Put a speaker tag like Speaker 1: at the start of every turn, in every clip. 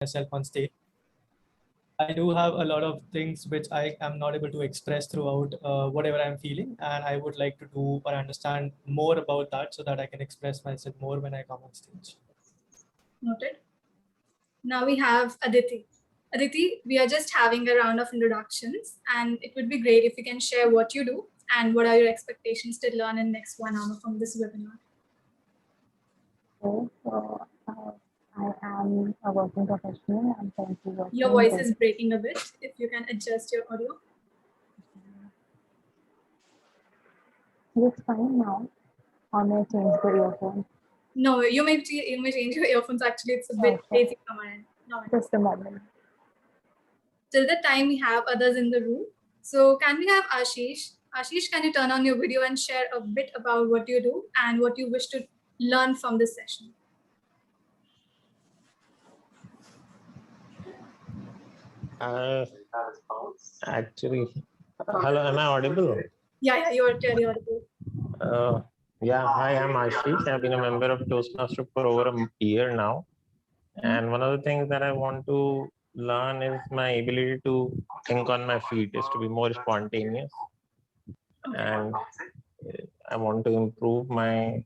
Speaker 1: myself on stage. I do have a lot of things which I am not able to express throughout whatever I'm feeling, and I would like to do or understand more about that so that I can express myself more when I come on stage.
Speaker 2: Noted. Now we have Aditi. Aditi, we are just having a round of introductions, and it would be great if you can share what you do and what are your expectations to learn in the next 1 hour from this webinar.
Speaker 3: So, I am a working professional. I'm currently working.
Speaker 2: Your voice is breaking a bit. If you can adjust your audio.
Speaker 3: It's fine now. Or may I change the earphone?
Speaker 2: No, you may change your earphones. Actually, it's a bit basic from my end. No,
Speaker 3: just a moment.
Speaker 2: Till the time we have others in the room. So can we have Ashish? Ashish, can you turn on your video and share a bit about what you do and what you wish to learn from this session?
Speaker 4: Actually, hello, am I audible?
Speaker 2: Yeah, you are clearly audible.
Speaker 4: Yeah, hi, I'm Ashish. I've been a member of Toastmaster for over a year now. And one of the things that I want to learn is my ability to think on my feet, is to be more spontaneous. And I want to improve my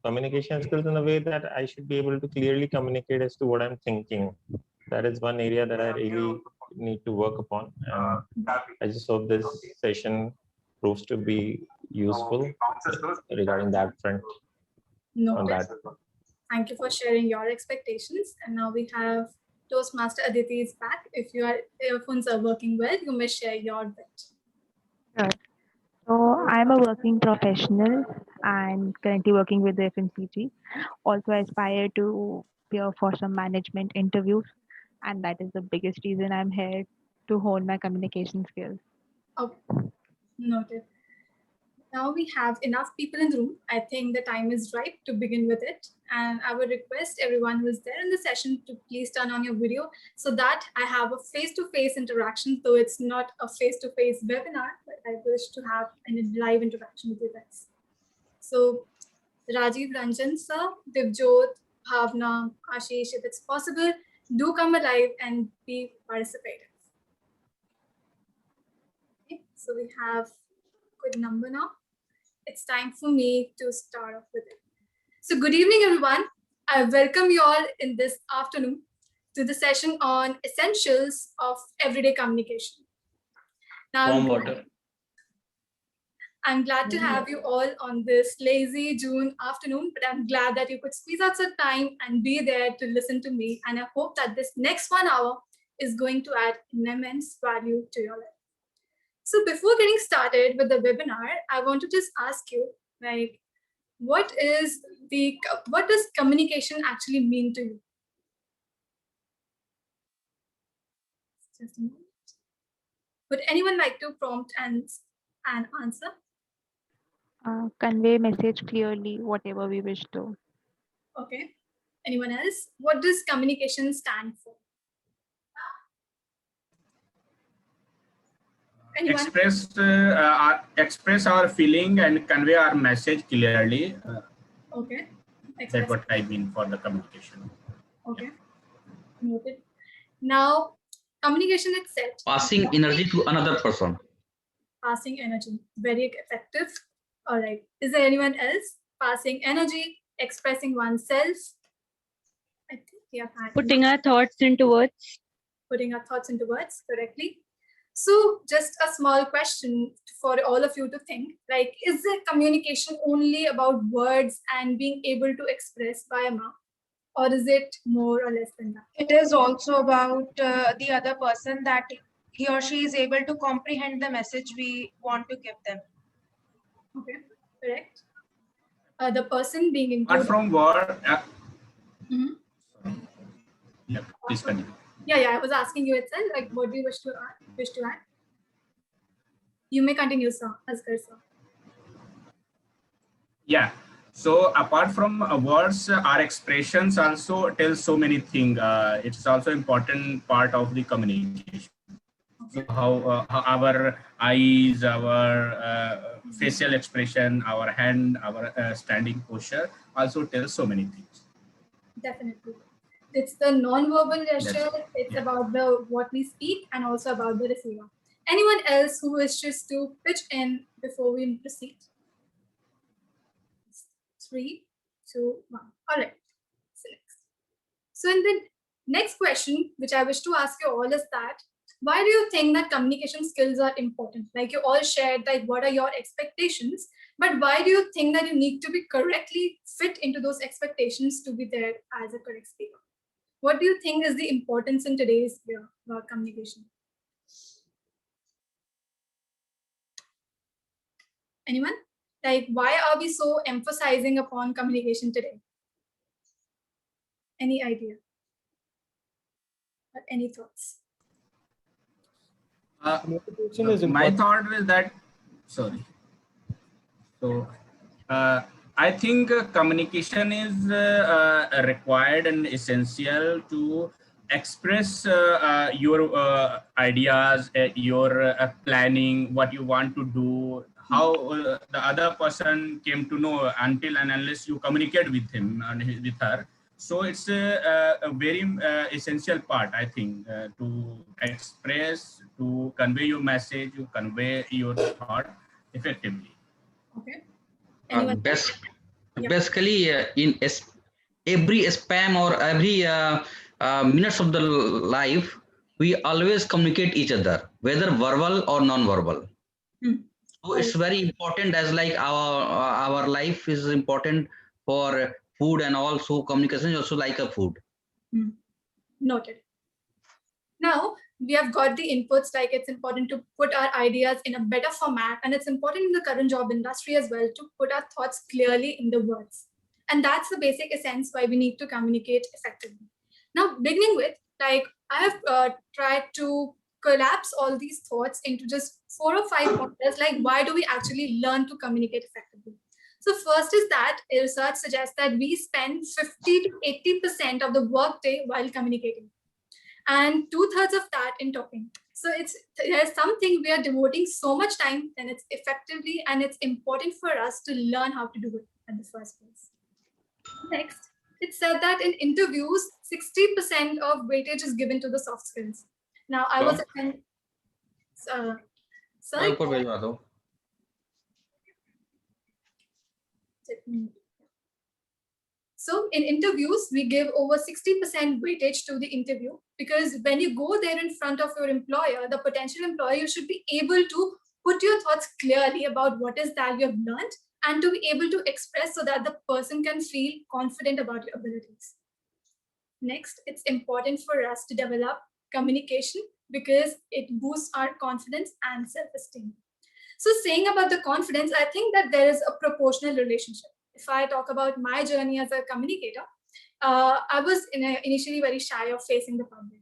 Speaker 4: communication skills in a way that I should be able to clearly communicate as to what I'm thinking. That is one area that I really need to work upon. And I just hope this session proves to be useful regarding that front.
Speaker 2: Noted. Thank you for sharing your expectations. And now we have Toastmaster Aditi is back. If your earphones are working well, you may share your bit.
Speaker 3: Sure. So I'm a working professional and currently working with the FMCG. Also aspire to appear for some management interviews, and that is the biggest reason I'm here, to hone my communication skills.
Speaker 2: Okay, noted. Now we have enough people in the room. I think the time is right to begin with it. And I would request everyone who is there in the session to please turn on your video so that I have a face-to-face interaction, though it's not a face-to-face webinar, but I wish to have a live interaction with you guys. So Rajiv, Ranjan sir, Divjot, Bhavna, Ashish, if it's possible, do come alive and be participative. Okay, so we have good number now. It's time for me to start off with it. So good evening, everyone. I welcome you all in this afternoon to the session on essentials of everyday communication. Now, I'm glad to have you all on this lazy June afternoon, but I'm glad that you could squeeze out some time and be there to listen to me. And I hope that this next 1 hour is going to add immense value to your life. So before getting started with the webinar, I want to just ask you, like, what does communication actually mean to you? Just a moment. Would anyone like to prompt and answer?
Speaker 3: Convey message clearly, whatever we wish to.
Speaker 2: Okay. Anyone else? What does communication stand for?
Speaker 5: Express our feeling and convey our message clearly.
Speaker 2: Okay.
Speaker 5: That's what I mean for the communication.
Speaker 2: Okay. Noted. Now, communication itself.
Speaker 6: Passing energy to another person.
Speaker 2: Passing energy. Very effective. All right. Is there anyone else? Passing energy, expressing oneself. I think we have had.
Speaker 7: Putting our thoughts into words.
Speaker 2: Putting our thoughts into words correctly. So just a small question for all of you to think, like, is the communication only about words and being able to express by mouth? Or is it more or less than that?
Speaker 8: It is also about the other person, that he or she is able to comprehend the message we want to give them.
Speaker 2: Okay, correct. The person being included.
Speaker 5: Apart from word. Yeah, please continue.
Speaker 2: Yeah, I was asking you itself, like, what do you wish to add? You may continue, sir. Asghar, sir.
Speaker 5: Yeah. So apart from words, our expressions also tell so many things. It's also important part of the communication. So how our eyes, our facial expression, our hand, our standing posture also tell so many things.
Speaker 2: Definitely. It's the non-verbal gesture, it's about the what we speak and also about the receiver. Anyone else who wishes to pitch in before we proceed? 3, 2, 1. All right. So in the next question, which I wish to ask you all is that, why do you think that communication skills are important? Like you all shared that what are your expectations, but why do you think that you need to be correctly fit into those expectations to be there as a correct speaker? What do you think is the importance in today's year about communication? Anyone? Like, why are we so emphasizing upon communication today? Any idea? Or any thoughts?
Speaker 5: My thought is that, sorry. So, I think communication is required and essential to express your ideas, your planning, what you want to do, how the other person came to know until and unless you communicate with him and with her. So it's a very essential part, I think, to express, to convey your message, to convey your thought effectively.
Speaker 2: Okay.
Speaker 6: Basically, in every span or every minutes of the life, we always communicate each other, whether verbal or non-verbal. So it's very important, as like our life is important for food, and also communication is also like a food.
Speaker 2: Noted. Now we have got the inputs, like it's important to put our ideas in a better format, and it's important in the current job industry as well to put our thoughts clearly in the words. And that's the basic essence why we need to communicate effectively. Now, beginning with, like, I have tried to collapse all these thoughts into just 4 or 5 pointers, like why do we actually learn to communicate effectively? So first is that research suggests that we spend 50 to 80% of the workday while communicating, and 2/3 of that in talking. So there's something we are devoting so much time, and it's effectively, and it's important for us to learn how to do it at the first place. Next, it said that in interviews, 60% of weightage is given to the soft skills. Now, I was sorry. So in interviews, we give over 60% weightage to the interview, because when you go there in front of your employer, the potential employer, you should be able to put your thoughts clearly about what is that you have learned, and to be able to express so that the person can feel confident about your abilities. Next, it's important for us to develop communication because it boosts our confidence and self-esteem. So saying about the confidence, I think that there is a proportional relationship. If I talk about my journey as a communicator, I was initially very shy of facing the public.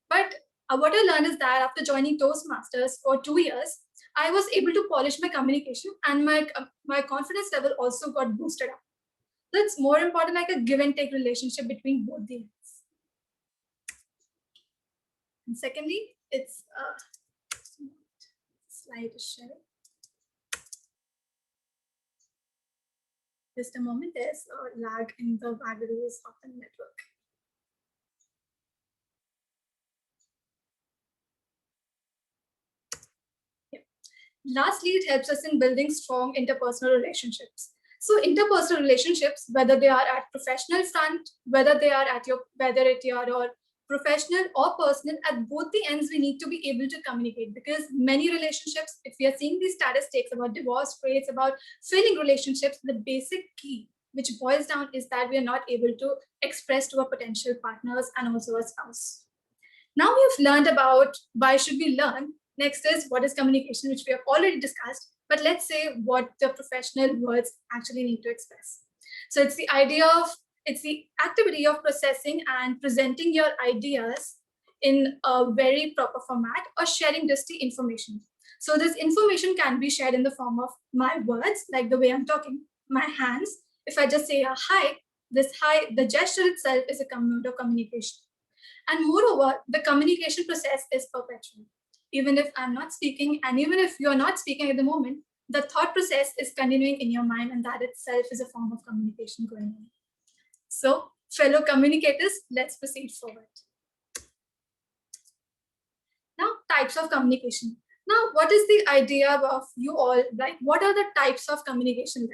Speaker 2: But what I learned is that after joining Toastmasters for 2 years, I was able to polish my communication, and my confidence level also got boosted up. That's more important, like a give and take relationship between both the ends. And secondly, it's slide to share. Just a moment, there's a lag in the vagaries of the network. Lastly, it helps us in building strong interpersonal relationships. So interpersonal relationships, whether they are at professional front, whether they are at whether it are professional or personal, at both the ends, we need to be able to communicate, because many relationships, if we are seeing these statistics about divorce rates, about failing relationships, the basic key which boils down is that we are not able to express to our potential partners and also our spouse. Now we've learned about why should we learn. Next is what is communication, which we have already discussed, but let's say what the professional words actually need to express. So it's the activity of processing and presenting your ideas in a very proper format, or sharing just the information. So this information can be shared in the form of my words, like the way I'm talking, my hands. If I just say a hi, this hi, the gesture itself is a mode of communication. And moreover, the communication process is perpetual. Even if I'm not speaking, and even if you're not speaking at the moment, the thought process is continuing in your mind, and that itself is a form of communication going on. So fellow communicators, let's proceed forward. Now, types of communication. Now, what is the idea of you all, like, what are the types of communication?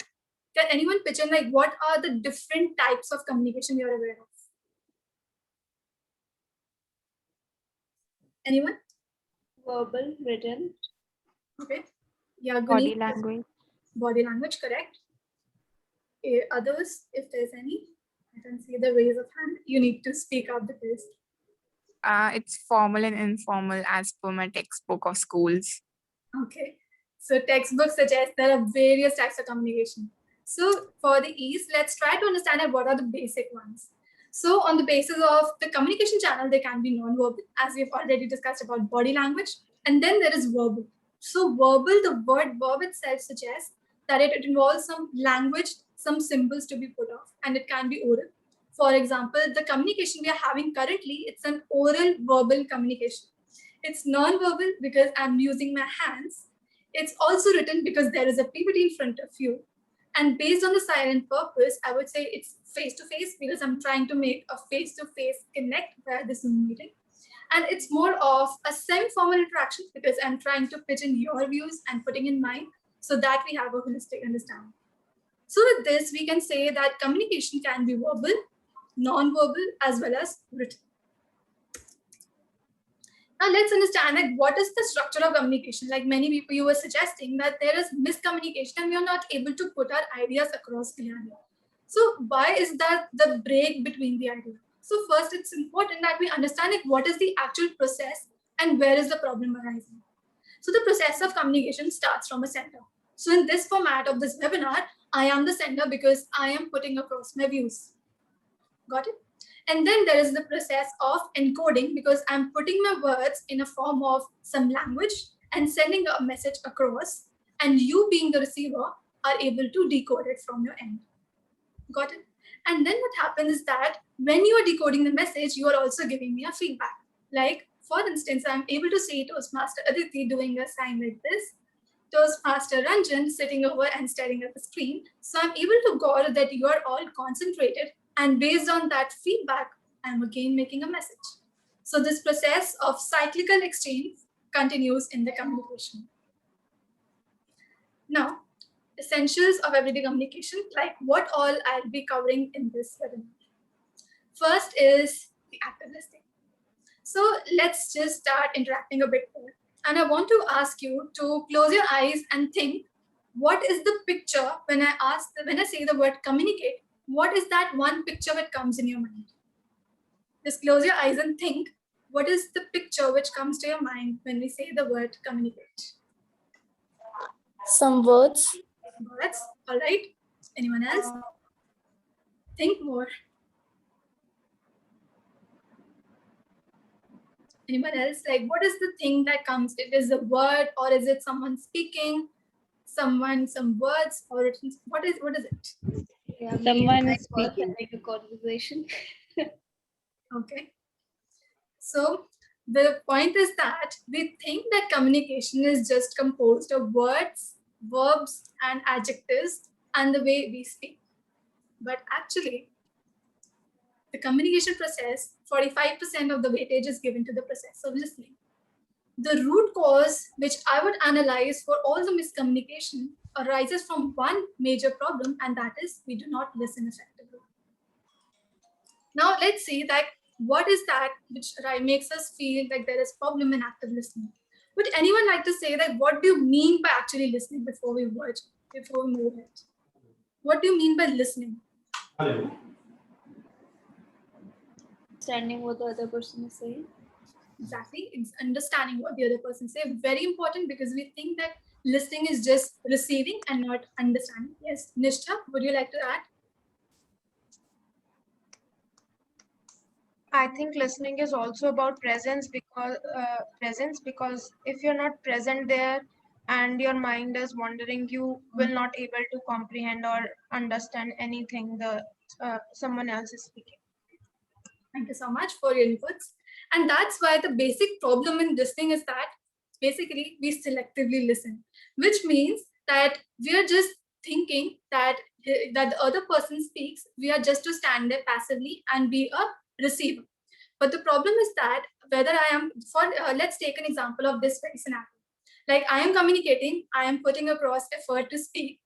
Speaker 2: Can anyone pitch in, like, what are the different types of communication you're aware of? Anyone?
Speaker 7: Verbal, written.
Speaker 2: Okay. Yeah,
Speaker 3: Body
Speaker 2: Guneet.
Speaker 3: language.
Speaker 2: Body language, correct. Others, if there's any, I can see the raise of hand. You need to speak up because.
Speaker 9: It's formal and informal as per my textbook of schools.
Speaker 2: Okay. So textbooks suggest there are various types of communication. So for the ease, let's try to understand what are the basic ones. So on the basis of the communication channel, there can be non-verbal, as we've already discussed about body language. And then there is verbal. So verbal, the word verb itself suggests that it involves some language, some symbols to be put off, and it can be oral. For example, the communication we are having currently, it's an oral verbal communication. It's non-verbal because I'm using my hands. It's also written because there is a PPT in front of you. And based on the silent purpose, I would say it's face-to-face because I'm trying to make a face-to-face connect via this Zoom meeting. And it's more of a semi-formal interaction because I'm trying to pitch in your views and putting in mine so that we have a holistic understanding. So with this, we can say that communication can be verbal, non-verbal, as well as written. Now let's understand, like, what is the structure of communication? Like many people, you were suggesting that there is miscommunication and we are not able to put our ideas across clearly. So why is that the break between the ideas? So first, it's important that we understand, like, what is the actual process and where is the problem arising. So the process of communication starts from a center. So in this format of this webinar, I am the center because I am putting across my views. Got it? And then there is the process of encoding because I'm putting my words in a form of some language and sending a message across, and you being the receiver are able to decode it from your end. Got it? And then what happens is that when you are decoding the message, you are also giving me a feedback. Like, for instance, I'm able to see Toastmaster Aditi doing a sign like this, Toastmaster Ranjan sitting over and staring at the screen. So I'm able to gauge that you are all concentrated, and based on that feedback, I'm again making a message. So this process of cyclical exchange continues in the communication. Now, essentials of everyday communication, like what all I'll be covering in this webinar. First is the active listening. So let's just start interacting a bit more. And I want to ask you to close your eyes and think, what is the picture when I say the word communicate? What is that one picture that comes in your mind? Just close your eyes and think, what is the picture which comes to your mind when we say the word communicate?
Speaker 10: Some words.
Speaker 2: Words, all right. Anyone else? Think more. Anyone else? Like, what is the thing that comes? It is a word, or is it someone speaking? Some words, or what is it?
Speaker 7: Yeah, someone speaking, like a conversation.
Speaker 2: Okay. So the point is that we think that communication is just composed of words, verbs, and adjectives, and the way we speak. But actually, the communication process, 45% of the weightage is given to the process of listening. The root cause, which I would analyze for all the miscommunication, arises from one major problem, and that is we do not listen effectively. Now let's see that what is that which makes us feel like there is problem in active listening. Would anyone like to say that what do you mean by actually listening before we move it? What do you mean by listening?
Speaker 10: Hello.
Speaker 7: Understanding what the other person is saying.
Speaker 2: Exactly, it's understanding what the other person says. Very important because we think that listening is just receiving and not understanding. Yes, Nishtha, would you like to add?
Speaker 8: I think listening is also about presence because if you're not present there and your mind is wandering, you will not able to comprehend or understand anything someone else is speaking.
Speaker 2: Thank you so much for your inputs. And that's why the basic problem in listening is that basically we selectively listen, which means that we are just thinking that that the other person speaks, we are just to stand there passively and be a receiver. But the problem is that whether I am, let's take an example of this very scenario. Like I am communicating, I am putting across effort to speak,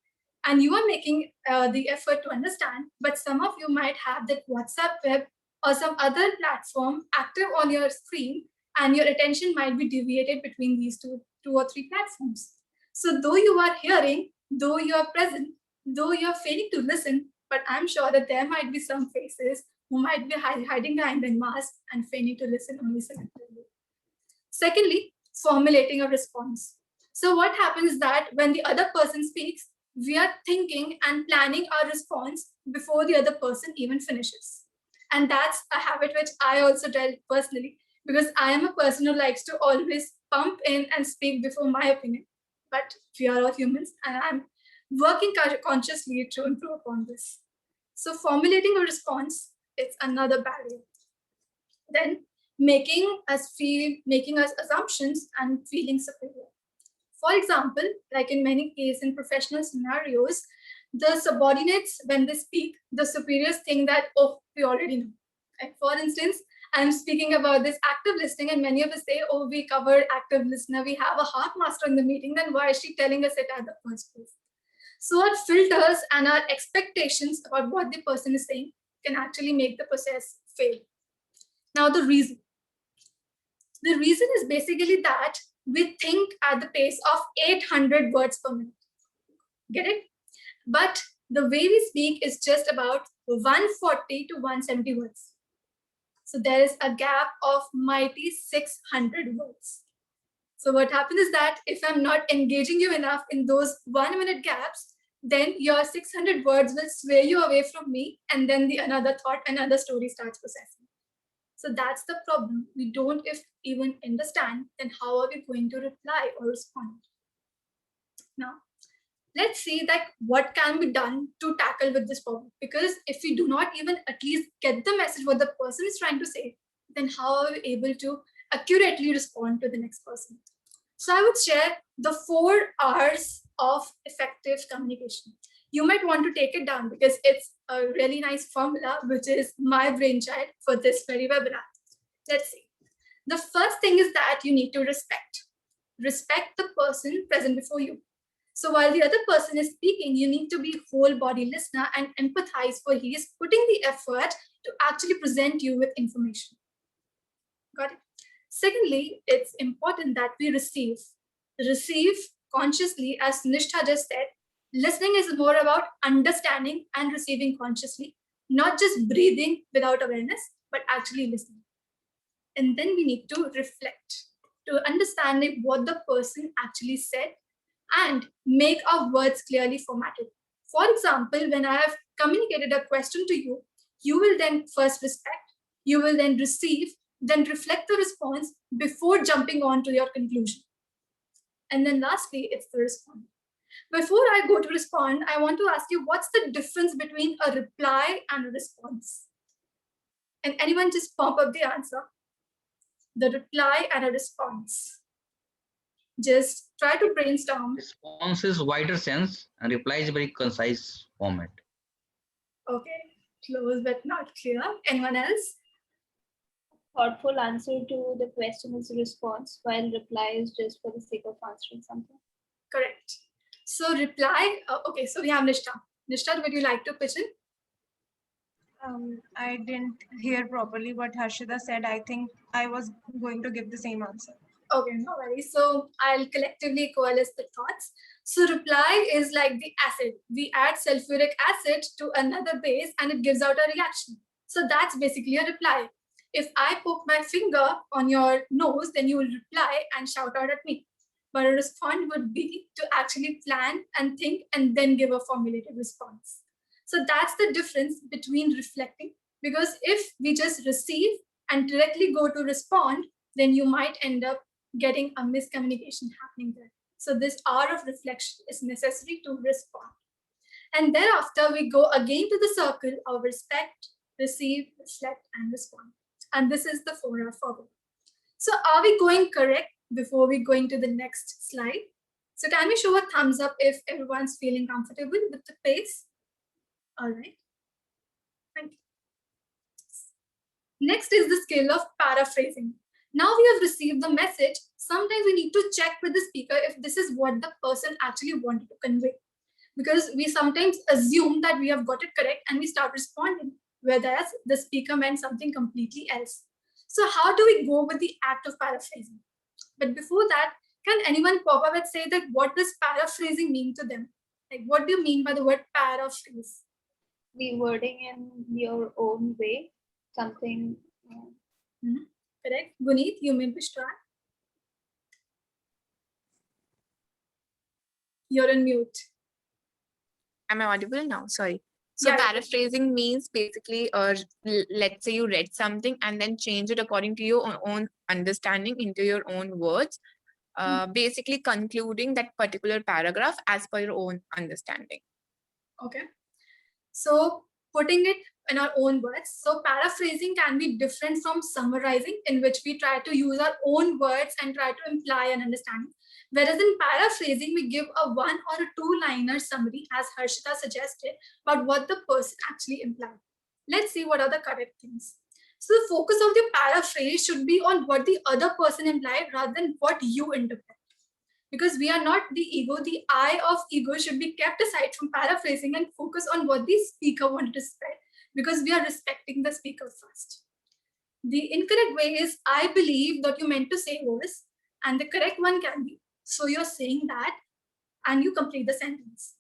Speaker 2: and you are making the effort to understand, but some of you might have that WhatsApp web or some other platform active on your screen, and your attention might be deviated between these two or three platforms. So though you are hearing, though you are present, though you are failing to listen, but I'm sure that there might be some faces who might be hiding behind their mask and failing to listen only selectively. Secondly, formulating a response. So what happens is that when the other person speaks, we are thinking and planning our response before the other person even finishes. And that's a habit which I also dealt personally, because I am a person who likes to always pump in and speak before my opinion. But we are all humans, and I'm working consciously to improve upon this. So formulating a response, it's another barrier. Then making us assumptions and feeling superior. For example, like in many cases in professional scenarios, the subordinates, when they speak, the superiors think that, oh, we already know. Like for instance, I'm speaking about this active listening, and many of us say, oh, we covered active listener, we have a heart master in the meeting, then why is she telling us it at the first place? So our filters and our expectations about what the person is saying can actually make the process fail. Now the reason is basically that we think at the pace of 800 words per minute. Get it? But the way we speak is just about 140 to 170 words. So there is a gap of mighty 600 words. So what happens is that if I'm not engaging you enough in those 1 minute gaps, then your 600 words will sway you away from me, and then another thought, another story starts processing. So that's the problem. We don't even understand, then how are we going to reply or respond? Now, let's see that what can be done to tackle with this problem. Because if we do not even at least get the message what the person is trying to say, then how are we able to accurately respond to the next person? So I would share the 4 R's of effective communication. You might want to take it down because it's a really nice formula, which is my brainchild for this very webinar. Let's see. The first thing is that you need to respect. Respect the person present before you. So while the other person is speaking, you need to be whole body listener and empathize, for he is putting the effort to actually present you with information. Got it? Secondly, it's important that we receive consciously, as Nishtha just said. Listening is more about understanding and receiving consciously, not just breathing without awareness, but actually listening. And then we need to reflect to understand what the person actually said and make our words clearly formatted. For example, when I have communicated a question to you, you will then first respect, you will then receive, then reflect the response before jumping on to your conclusion. And then lastly, it's the response. Before I go to respond, I want to ask you, what's the difference between a reply and a response? And anyone just pump up the answer. The reply and a response. Just try to brainstorm.
Speaker 6: Response is wider sense and reply is very concise format.
Speaker 2: Okay, close but not clear. Anyone else?
Speaker 7: Thoughtful answer to the question is response, while reply is just for the sake of answering something.
Speaker 2: Correct. So reply, okay, so we have Nishtha. Nishtha, would you like to pitch in?
Speaker 8: I didn't hear properly what Harshita said. I think I was going to give the same answer.
Speaker 2: Okay, no worries. So I'll collectively coalesce the thoughts. So reply is like the acid. We add sulfuric acid to another base and it gives out a reaction. So that's basically a reply. If I poke my finger on your nose, then you will reply and shout out at me. But a response would be to actually plan and think and then give a formulated response. So that's the difference between reflecting, because if we just receive and directly go to respond, then you might end up getting a miscommunication happening there. So this hour of reflection is necessary to respond. And thereafter, we go again to the circle of respect, receive, reflect, and respond. And this is the 4R forward. So are we going correct before we go into the next slide? So can we show a thumbs up if everyone's feeling comfortable with the pace? All right. Thank you. Next is the skill of paraphrasing. Now we have received the message. Sometimes we need to check with the speaker if this is what the person actually wanted to convey. Because we sometimes assume that we have got it correct and we start responding, whereas the speaker meant something completely else. So how do we go with the act of paraphrasing? But before that, can anyone pop up and say that what does paraphrasing mean to them? Like, what do you mean by the word paraphrase?
Speaker 7: The wording in your own way, something.
Speaker 2: Correct. Guneet, you may wish to add. You're on mute.
Speaker 9: Am I audible now? Sorry. So
Speaker 2: Yeah.
Speaker 9: paraphrasing means basically, let's say you read something and then change it according to your own understanding into your own words, basically concluding that particular paragraph as per your own understanding.
Speaker 2: Okay. So putting it in our own words. So paraphrasing can be different from summarizing, in which we try to use our own words and try to imply an understanding. Whereas in paraphrasing, we give a one or a two-liner summary, as Harshita suggested, about what the person actually implied. Let's see what are the correct things. So the focus of the paraphrase should be on what the other person implied rather than what you interpret. Because we are not the ego, the I of ego should be kept aside from paraphrasing and focus on what the speaker wanted to spread, because we are respecting the speaker first. The incorrect way is, I believe that you meant to say was, and the correct one can be, so you're saying that, and you complete the sentence.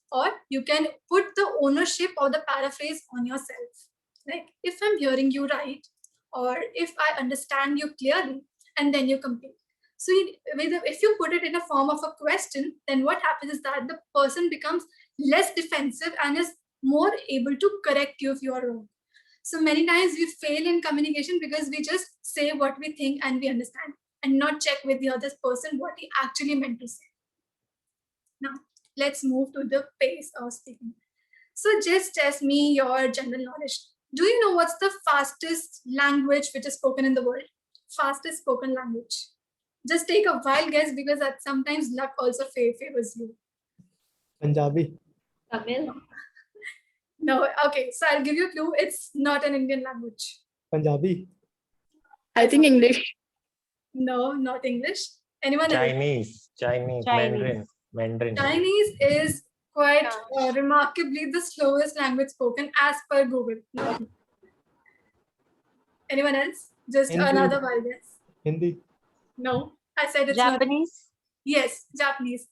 Speaker 2: Or you can put the ownership of the paraphrase on yourself. Like, if I'm hearing you right, or if I understand you clearly, and then you complete. So if you put it in a form of a question, then what happens is that the person becomes less defensive and is more able to correct you if you are wrong. So many times we fail in communication because we just say what we think and we understand and not check with the other person what he actually meant to say. Now, let's move to the pace of speaking. So just test me your general knowledge. Do you know what's the fastest language which is spoken in the world? Fastest spoken language. Just take a wild guess, because that sometimes luck also favors you.
Speaker 1: Punjabi.
Speaker 7: Tamil.
Speaker 2: No, okay. So I'll give you a clue. It's not an Indian language.
Speaker 1: Punjabi.
Speaker 9: I think English.
Speaker 2: No, not English. Anyone else?
Speaker 4: Chinese, Mandarin.
Speaker 2: Chinese is quite remarkably the slowest language spoken as per Google. Anyone else? Just
Speaker 1: Hindi.
Speaker 2: another wild guess.
Speaker 1: Hindi.
Speaker 2: No, I said it's
Speaker 10: Japanese.
Speaker 2: Not. Yes, Japanese.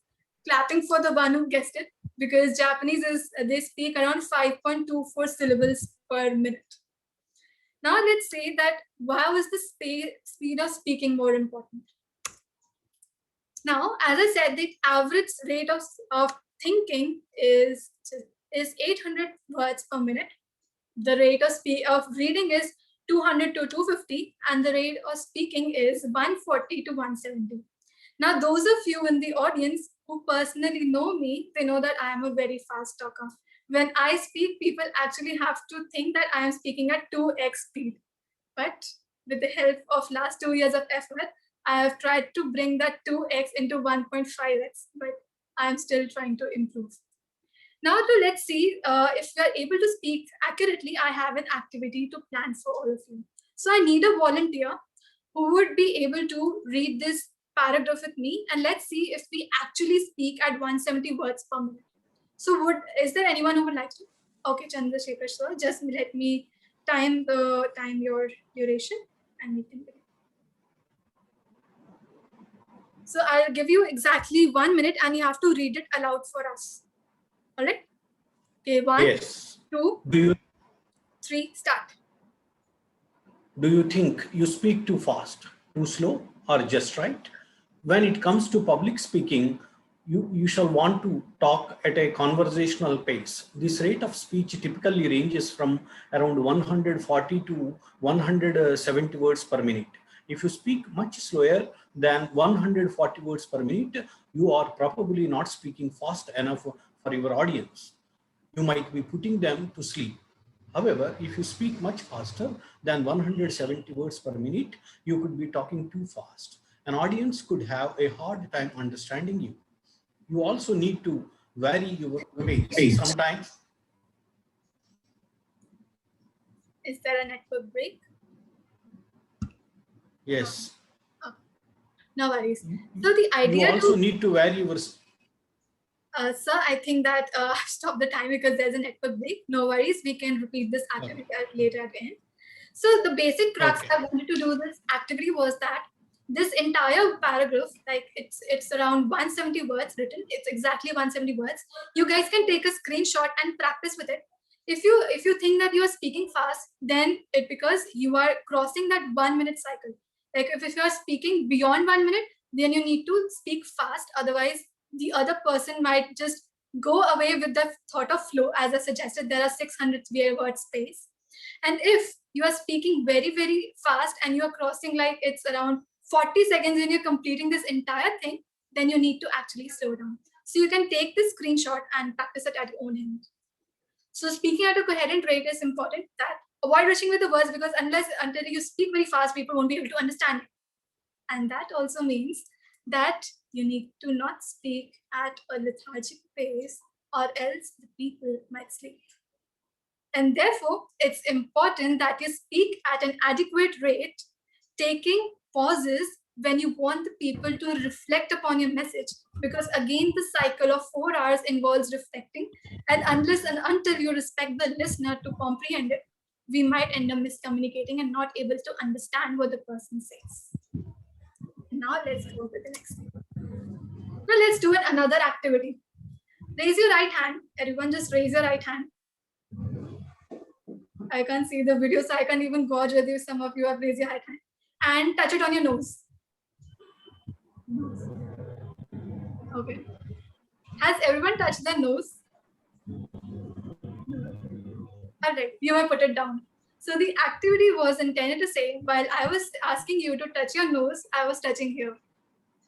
Speaker 2: Clapping for the one who guessed it, because Japanese is, they speak around 5.24 syllables per minute. Now let's say that why is the speed of speaking more important? Now, as I said, the average rate of thinking is 800 words per minute. The rate of reading is 200 to 250, and the rate of speaking is 140 to 170. Now, those of you in the audience who personally know me, they know that I am a very fast talker. When I speak, people actually have to think that I am speaking at 2x speed. But with the help of last 2 years of effort, I have tried to bring that 2x into 1.5x, but I am still trying to improve. Now, let's see if we are able to speak accurately. I have an activity to plan for all of you. So I need a volunteer who would be able to read this paragraph with me, and let's see if we actually speak at 170 words per minute. So is there anyone who would like to? Okay, Chandrasekhar sir, just let me time your duration and we can begin. So I'll give you exactly 1 minute and you have to read it aloud for us. All right? Okay, 1,
Speaker 11: Yes.
Speaker 2: 2, 3, start.
Speaker 11: Do you think you speak too fast, too slow, or just right? When it comes to public speaking, you shall want to talk at a conversational pace. This rate of speech typically ranges from around 140 to 170 words per minute. If you speak much slower than 140 words per minute, you are probably not speaking fast enough for your audience. You might be putting them to sleep. However, if you speak much faster than 170 words per minute, you could be talking too fast. An audience could have a hard time understanding you. You also need to vary your pace.
Speaker 2: Is there a network break?
Speaker 11: Yes.
Speaker 2: No worries. So the idea
Speaker 11: you also need to vary your.
Speaker 2: Sir, I think that stop the time because there's a network break. No worries, we can repeat this activity later at the end. So the basic crux I wanted to do this activity was that this entire paragraph, like it's around 170 words written. It's exactly 170 words. You guys can take a screenshot and practice with it. If you think that you are speaking fast, then it because you are crossing that 1 minute cycle. Like if you are speaking beyond 1 minute, then you need to speak fast. Otherwise, the other person might just go away with the thought of flow. As I suggested, there are 600 word space. And if you are speaking very, very fast and you are crossing like it's around 40 seconds and you're completing this entire thing, then you need to actually slow down. So you can take this screenshot and practice it at your own end. So speaking at a coherent rate is important. That avoid rushing with the words because until you speak very fast, people won't be able to understand it. And that also means that you need to not speak at a lethargic pace or else the people might sleep. And therefore, it's important that you speak at an adequate rate, taking pauses when you want the people to reflect upon your message. Because again, the cycle of 4 hours involves reflecting. And unless and until you respect the listener to comprehend it, we might end up miscommunicating and not able to understand what the person says. Now let's go to the next thing. Now let's do another activity. Raise your right hand. Everyone just raise your right hand. I can't see the video, so I can't even gauge whether you, some of you have raised your right hand. And touch it on your nose. Okay. Has everyone touched their nose? Alright, you may put it down. So the activity was intended to say, while I was asking you to touch your nose, I was touching here.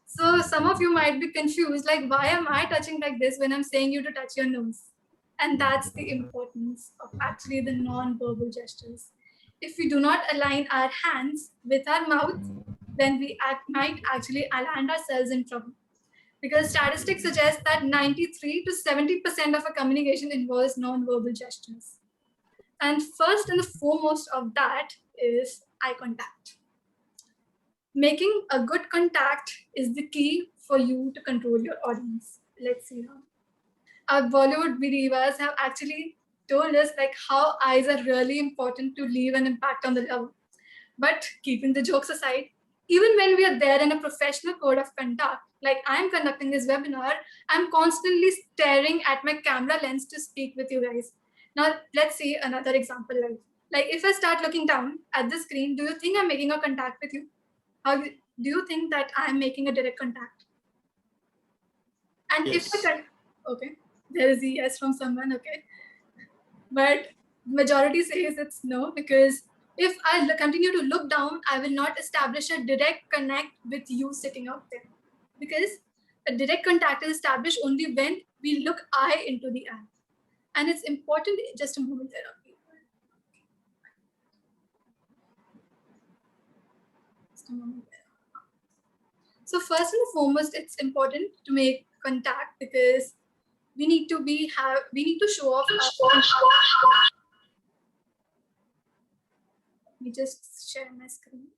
Speaker 2: So some of you might be confused, like why am I touching like this when I'm saying you to touch your nose? And that's the importance of actually the non-verbal gestures. If we do not align our hands with our mouth, then we might actually land ourselves in trouble. Because statistics suggest that 93 to 70% of our communication involves non-verbal gestures. And first and the foremost of that is eye contact. Making a good contact is the key for you to control your audience. Let's see now. Our Bollywood believers have actually told us like how eyes are really important to leave an impact on the lover. But keeping the jokes aside, even when we are there in a professional code of conduct, like I'm conducting this webinar, I'm constantly staring at my camera lens to speak with you guys. Now, let's see another example. Like if I start looking down at the screen, do you think I'm making a contact with you? How do you think that I'm making a direct contact? And
Speaker 11: Yes.
Speaker 2: if I okay, there is a yes from someone, okay. But majority says it's no, because if I continue to look down, I will not establish a direct connect with you sitting out there. Because a direct contact is established only when we look eye into the eye. And it's important, just a moment there. Just a moment there. So first and foremost, it's important to make contact because we need to show off. Let me just share my screen.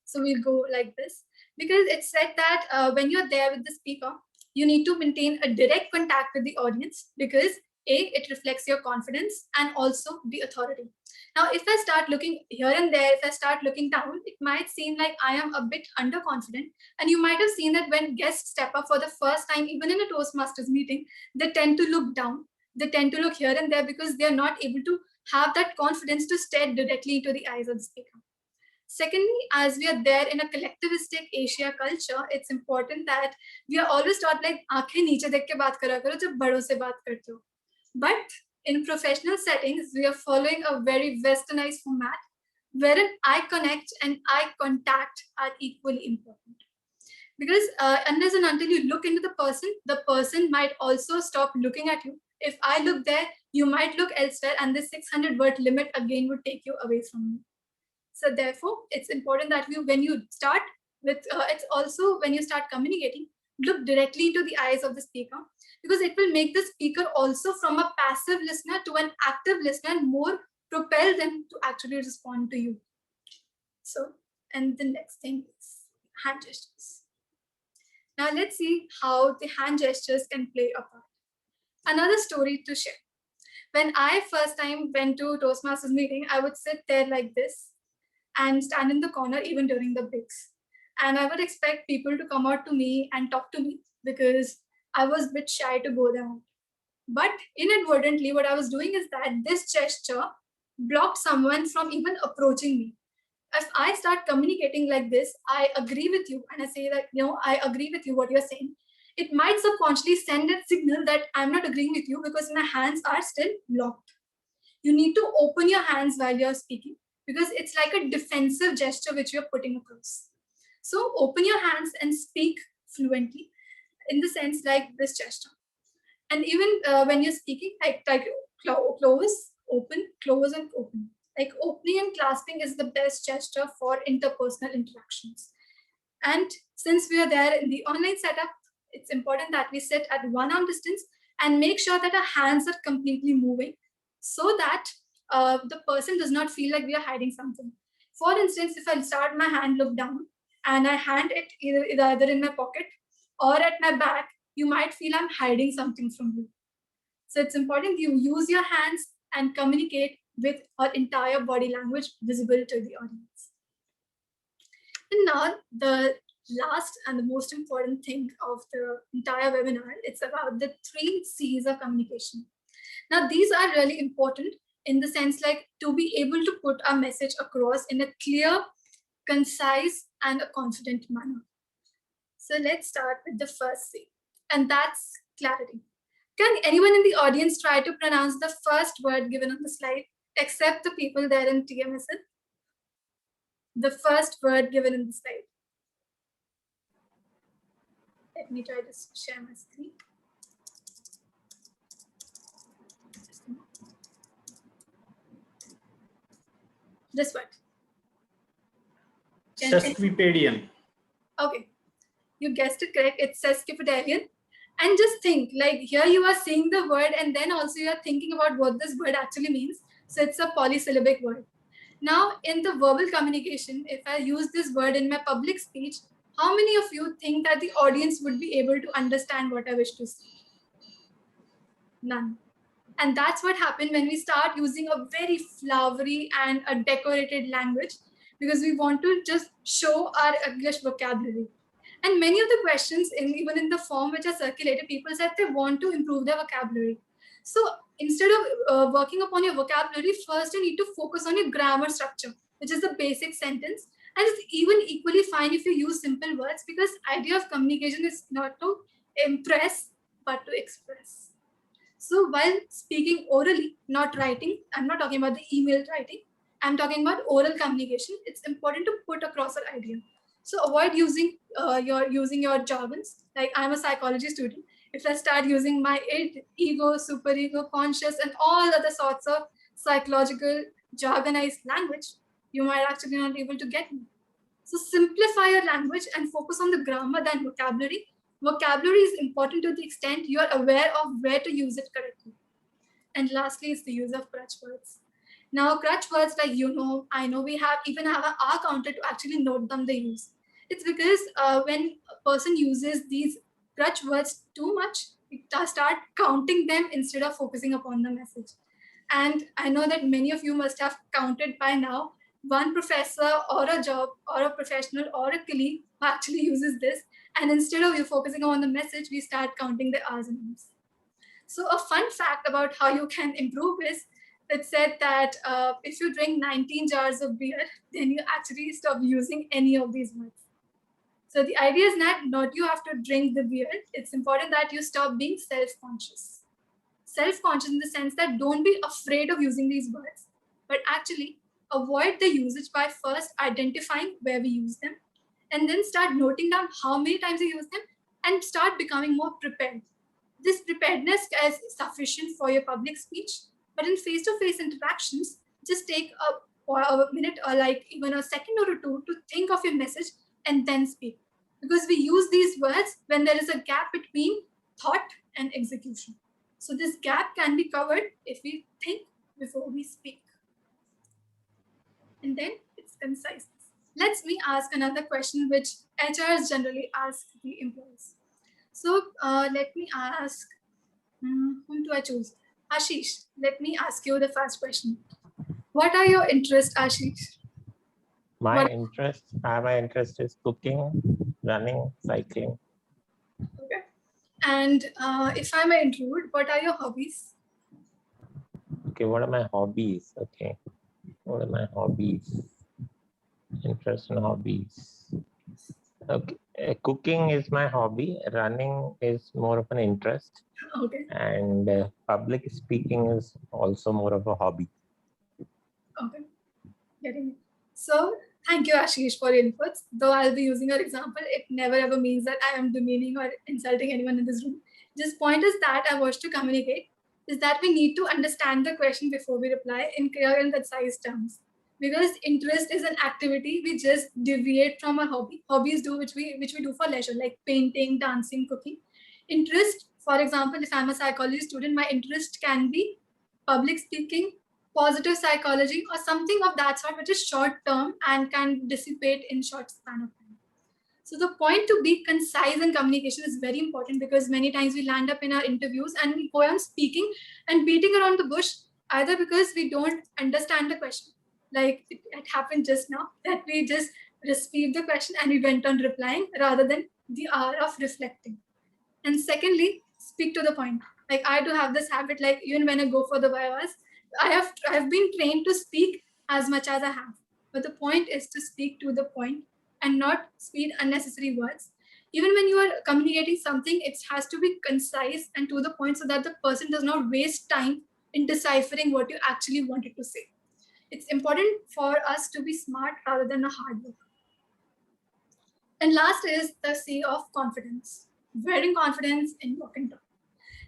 Speaker 2: So we'll go like this because it's said that when you're there with the speaker, you need to maintain a direct contact with the audience because it reflects your confidence and also the authority. Now, if I start looking here and there, if I start looking down, it might seem like I am a bit underconfident. And you might have seen that when guests step up for the first time, even in a Toastmasters meeting, they tend to look down. They tend to look here and there because they're not able to have that confidence to stare directly into the eyes of the speaker. Secondly, as we are there in a collectivistic Asia culture, it's important that we are always taught like आंखें नीचे देख के बात करा करो जब बड़ों से बात करते हो. But in professional settings, we are following a very westernized format wherein eye connect and eye contact are equally important. Because unless and until you look into the person might also stop looking at you. If I look there, you might look elsewhere and the 600 word limit again would take you away from me. So therefore, it's important that when you start with, it's also when you start communicating, look directly into the eyes of the speaker, because it will make the speaker also from a passive listener to an active listener and more propel them to actually respond to you. So, and the next thing is hand gestures. Now let's see how the hand gestures can play a part. Another story to share. When I first time went to Toastmasters meeting, I would sit there like this and stand in the corner even during the breaks. And I would expect people to come out to me and talk to me because I was a bit shy to go there. But inadvertently, what I was doing is that this gesture blocked someone from even approaching me. If I start communicating like this, I agree with you, and I say that, I agree with you what you're saying, it might subconsciously send a signal that I'm not agreeing with you because my hands are still locked. You need to open your hands while you're speaking because it's like a defensive gesture which you're putting across. So open your hands and speak fluently in the sense like this gesture. And even when you're speaking, like close, open, close, and open. Like opening and clasping is the best gesture for interpersonal interactions. And since we are there in the online setup, it's important that we sit at 1 arm distance and make sure that our hands are completely moving so that the person does not feel like we are hiding something. For instance, if I start my hand look down and I hand it either in my pocket or at my back, you might feel I'm hiding something from you. So it's important you use your hands and communicate with our entire body language visible to the audience. And now the last and the most important thing of the entire webinar, it's about the 3 C's of communication. Now these are really important in the sense like to be able to put our message across in a clear, concise, and a confident manner. So let's start with the first C, and that's clarity. Can anyone in the audience try to pronounce the first word given on the slide, except the people there in TMSL? The first word given in the slide. Let me try to share my screen. This word.
Speaker 11: Sesquipedalian.
Speaker 2: Okay, you guessed it correct. It's sesquipedalian. And just think, like here you are saying the word and then also you are thinking about what this word actually means. So it's a polysyllabic word. Now, in the verbal communication, if I use this word in my public speech, how many of you think that the audience would be able to understand what I wish to say? None. And that's what happened when we start using a very flowery and a decorated language because we want to just show our English vocabulary. And many of the questions, even in the form which are circulated, people said they want to improve their vocabulary. So instead of working upon your vocabulary, first you need to focus on your grammar structure, which is the basic sentence. And it's even equally fine if you use simple words because idea of communication is not to impress, but to express. So while speaking orally, not writing, I'm not talking about the email writing, I'm talking about oral communication. It's important to put across an idea. So avoid using your jargons. Like I'm a psychology student. If I start using my id, ego, superego, conscious, and all other sorts of psychological jargonized language, you might actually not be able to get me. So simplify your language and focus on the grammar than vocabulary. Vocabulary is important to the extent you are aware of where to use it correctly. And lastly, is the use of crutch words. Now, crutch words like I know, we even have an R counter to actually note them the use. It's because when a person uses these crutch words too much, we start counting them instead of focusing upon the message. And I know that many of you must have counted by now one professor or a job or a professional or a colleague who actually uses this. And instead of you focusing on the message, we start counting the R's and M's. So a fun fact about how you can improve is it said that if you drink 19 jars of beer, then you actually stop using any of these words. So the idea is not you have to drink the beer. It's important that you stop being self-conscious. Self-conscious in the sense that don't be afraid of using these words, but actually avoid the usage by first identifying where we use them and then start noting down how many times you use them and start becoming more prepared. This preparedness is sufficient for your public speech, but in face-to-face interactions, just take or a minute or like even a second or two to think of your message and then speak. Because we use these words when there is a gap between thought and execution. So this gap can be covered if we think before we speak. And then it's concise. Let me ask another question which HRs generally ask the employees. So let me ask, whom do I choose? Ashish, let me ask you the first question. What are your interests, Ashish?
Speaker 4: My interest is cooking, running, cycling.
Speaker 2: Okay. And if I may intrude, what are your hobbies?
Speaker 4: Okay, what are my hobbies? Okay, what are my hobbies? Interest and hobbies. Okay, cooking is my hobby. Running is more of an interest.
Speaker 2: Okay.
Speaker 4: And public speaking is also more of a hobby.
Speaker 2: Okay. Getting it. So thank you, Ashish, for your inputs. Though I'll be using your example, it never ever means that I am demeaning or insulting anyone in this room. Just point is that I wish to communicate is that we need to understand the question before we reply in clear and concise terms. Because interest is an activity we just deviate from our hobby. Hobbies do which we do for leisure, like painting, dancing, cooking. Interest, for example, if I'm a psychology student, my interest can be public speaking, positive psychology, or something of that sort, which is short term and can dissipate in short span of time. So the point to be concise in communication is very important, because many times we land up in our interviews and we go on speaking and beating around the bush, either because we don't understand the question, like it happened just now, that we just received the question and we went on replying rather than the hour of reflecting. And secondly, speak to the point. Like I do have this habit, like even when I go for the vivas, I have been trained to speak as much as I have. But the point is to speak to the point and not speak unnecessary words. Even when you are communicating something, it has to be concise and to the point so that the person does not waste time in deciphering what you actually wanted to say. It's important for us to be smart rather than a hard worker. And last is the C of confidence. Wearing confidence in walk and talk.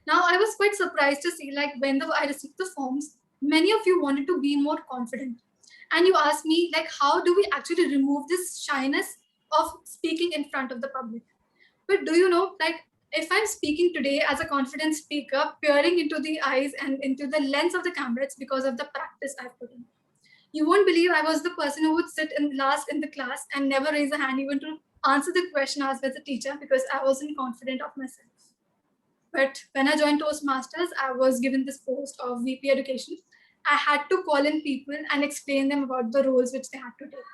Speaker 2: Now, I was quite surprised to see, like, when I received the forms, many of you wanted to be more confident. And you asked me, like, how do we actually remove this shyness of speaking in front of the public? But do you know, like, if I'm speaking today as a confident speaker, peering into the eyes and into the lens of the camera, it's because of the practice I've put in. You won't believe I was the person who would sit in last in the class and never raise a hand even to answer the question asked by the teacher, because I wasn't confident of myself. But when I joined Toastmasters, I was given this post of VP Education. I had to call in people and explain them about the roles which they had to take.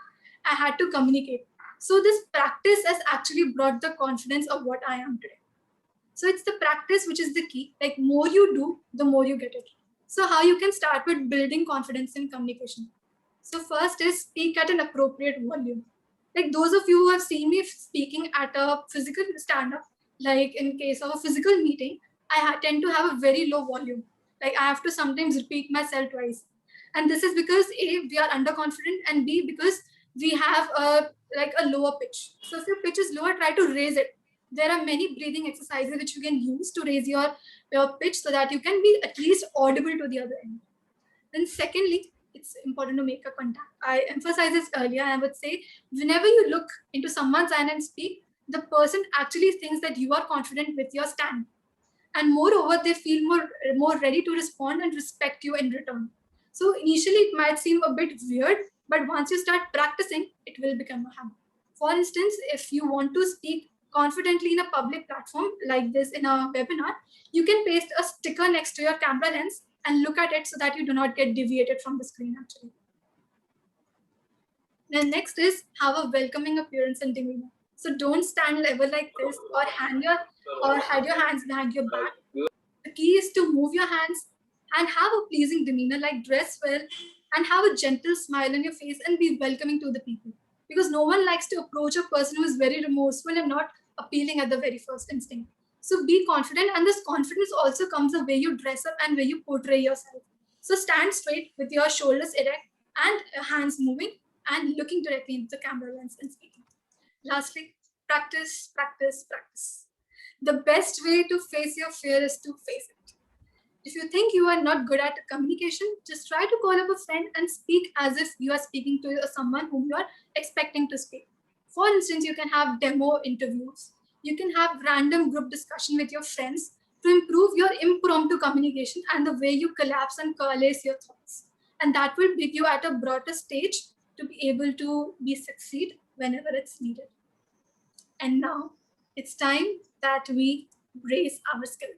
Speaker 2: I had to communicate. So this practice has actually brought the confidence of what I am today. So it's the practice which is the key. Like more you do, the more you get it. So how you can start with building confidence in communication. So first is speak at an appropriate volume. Like those of you who have seen me speaking at a physical stand-up, like in case of a physical meeting, I tend to have a very low volume. Like I have to sometimes repeat myself twice. And this is because A, we are underconfident, and B, because we have a lower pitch. So if your pitch is lower, try to raise it. There are many breathing exercises which you can use to raise your pitch so that you can be at least audible to the other end. Then secondly, it's important to make a contact. I emphasized this earlier. I would say whenever you look into someone's eye and speak, the person actually thinks that you are confident with your stand. And moreover, they feel more ready to respond and respect you in return. So initially, it might seem a bit weird, but once you start practicing, it will become a habit. For instance, if you want to speak confidently in a public platform like this in a webinar, you can paste a sticker next to your camera lens and look at it so that you do not get deviated from the screen actually. Then next is have a welcoming appearance and demeanor. So don't stand level like this or hide your hands behind your back. The key is to move your hands and have a pleasing demeanor, like dress well and have a gentle smile on your face and be welcoming to the people. Because no one likes to approach a person who is very remorseful and not appealing at the very first instinct. So be confident, and this confidence also comes the way you dress up and way you portray yourself. So stand straight with your shoulders erect and hands moving and looking directly into the camera lens and speaking. Lastly, practice, practice, practice. The best way to face your fear is to face it. If you think you are not good at communication, just try to call up a friend and speak as if you are speaking to someone whom you are expecting to speak. For instance, you can have demo interviews. You can have random group discussion with your friends to improve your impromptu communication and the way you collapse and coalesce your thoughts. And that will bring you at a broader stage to be able to succeed whenever it's needed. And now it's time that we raise our skills.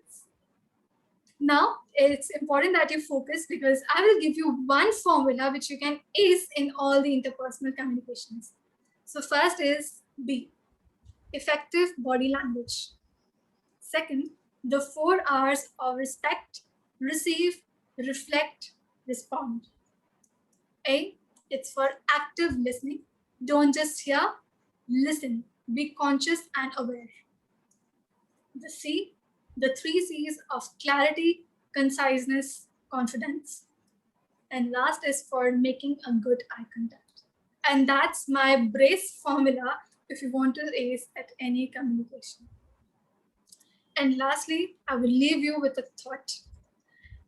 Speaker 2: Now it's important that you focus because I will give you one formula which you can ace in all the interpersonal communications. So first is B, effective body language. Second, the 4 R's of respect, receive, reflect, respond. A, it's for active listening. Don't just hear, listen. Be conscious and aware. The C, the 3 C's of clarity, conciseness, confidence. And last is for making a good eye contact. And that's my brace formula if you want to ace at any communication. And lastly, I will leave you with a thought.